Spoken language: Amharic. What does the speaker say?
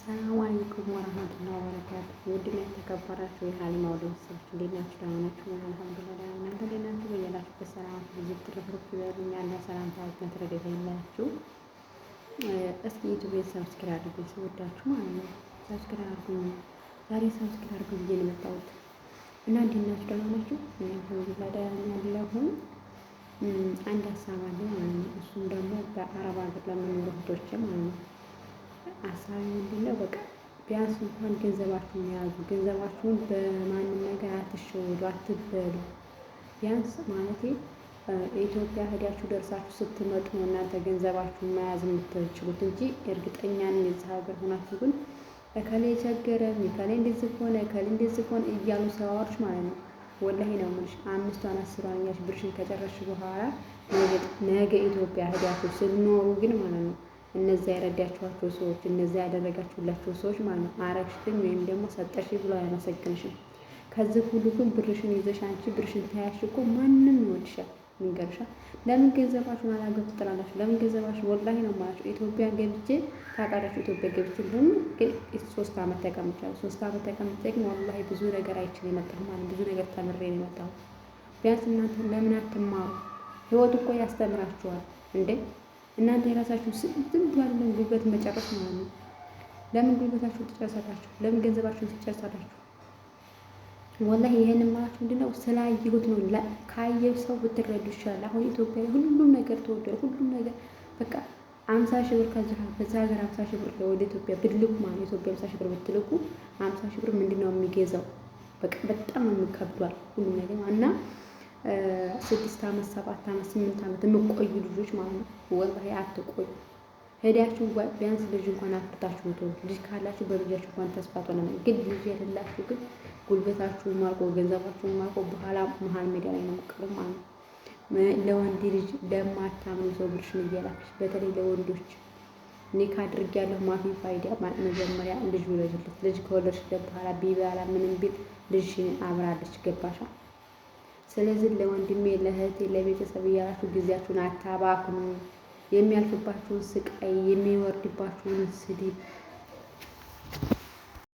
ሰላም አለይኩም ወራህመቱላሂ ወበረካቱህ። ውድና የተከበራችሁ የሀሊማ ወደ ቤተሰቦች እንዴት ናችሁ? ደህና ናችሁ? አልሐምዱሊላህ ደህና ነን። እናንተ እንዴት ናችሁ? በያላችሁበት ሰላማችሁ ብዙ ትርፍርፍ ይበሉኝ። ያለ ሰላምታ መትረደት የላችሁ። እስኪ ዩቲዩብ ሰብስክራይብ አድርጉኝ፣ ስወዳችሁ ማለት ነው። ሰብስክራይብ አድርጉኝ። ዛሬ ሰብስክራይብ አድርጉኝ ብዬ ነው የመጣሁት እና እንዴት ናችሁ? ደህና ናችሁ? አልሐምዱሊላህ ደህና ያለሁኝ። አንድ ሀሳብ አለ ማለት ነው። እሱም ደግሞ በአረብ ሀገር ለምንኖሩ እህቶች ማለት ነው። ሀሳቢ ምንድነው? በቃ ቢያንስ እንኳን ገንዘባችሁን ያዙ። ገንዘባችሁን በማንም ነገር አትሸወዱ፣ አትበሉ። ቢያንስ ማለቴ ኢትዮጵያ ሄዳችሁ ደርሳችሁ ስትመጡ ነው እናንተ ገንዘባችሁን መያዝ የምትችሉት እንጂ እርግጠኛ ነኝ የዚህ ሀገር ሆናችሁ ግን እከሌ ቸገረኝ፣ እከሌ እንደዚህ ሆነ፣ እከሌ እንደዚህ ሆነ እያሉ ሲያወሩሽ ማለት ነው። ወላሂ ነው የምልሽ። 5ቷን 10ዋን ያሽ ብርሽን ከጨረስሽ በኋላ ነገ ኢትዮጵያ ሄዳችሁ ስትኖሩ ግን ማለት ነው እነዛ የረዳችኋቸው ሰዎች እነዛ ያደረጋችሁላቸው ሰዎች ማለት ነው አረግሽትኝ ወይም ደግሞ ሰጠሽ ብሎ አያመሰግንሽም። ከዚህ ሁሉ ግን ብርሽን ይዘሽ አንቺ ብርሽን ታያሽ እኮ ማንም ይወድሻል። ይንገርሻል። ለምን ገንዘባችሁን አላገቡ ትላላችሁ? ለምን ገንዘባችሁ ወላሂ ነው የማላችሁ። ኢትዮጵያ ገብቼ ታውቃላችሁ? ኢትዮጵያ ገብቼ ግን 3 ዓመት ተቀምጫለሁ። 3 ዓመት ተቀምጬ ግን ወላሂ ብዙ ነገር አይችል የመጣሁ ማለት ብዙ ነገር ተምሬ ነው የመጣሁ። ቢያንስ እናንተ ለምን አትማሩ? ህይወት እኮ ያስተምራችኋል እንዴ! እናንተ የራሳችሁ ዝም ብላችሁ ጉልበት መጨረስ ማለት ነው። ለምን ጉልበታችሁ ትጨርሳላችሁ? ለምን ገንዘባችሁን ትጨርሳላችሁ? ወላሂ ይሄንን ማለት ምንድነው? ስላየሁት ነው። ካየው ሰው ብትረዱ ይሻላል። አሁን ኢትዮጵያ ሁሉም ነገር ተወደደ። ሁሉም ነገር በቃ 50 ሺህ ብር ከዛ ሀገር 50 ሺህ ብር ወደ ኢትዮጵያ ብትልኩ ማለት ኢትዮጵያ 50 ሺህ ብር ብትልኩ 50 ሺህ ብር ምንድነው የሚገዛው? በቃ በጣም የሚከብዷል ሁሉም ነገር እና 6 ዓመት 7 ዓመት 8 ዓመት የምቆዩ ልጆች ማለት ነው። ወላሂ አትቆዩ። ሄዳችሁ ቢያንስ ልጅ እንኳን አፍርታችሁ ነው። ልጅ ካላችሁ በልጃችሁ እንኳን ተስፋ ተሆነ ግን ልጅ የሌላችሁ ግን ጉልበታችሁን ማርቆ ገንዘባችሁን ማርቆ በኋላ መሀል ሜዳ ላይ ነው የምትቀሩት ማለት ነው። ለወንድ ልጅ ለማታምኑ ሰው ብርሽን እያላክሽ በተለይ ለወንዶች ኒካ አድርጊያለሁ ማፊ ፋይዳ መጀመሪያ ልጅ ወለድለት። ልጅ ከወለድሽለት በኋላ ቢበላ ምንም ቢል ልጅሽን አብራለች። ገባሻ? ስለዚህ ለወንድሜ ለእህቴ ለቤተሰብ እያላችሁ ጊዜያችሁን አታባክኑ። የሚያልፍባችሁን ስቃይ የሚወርድባችሁን ስድብ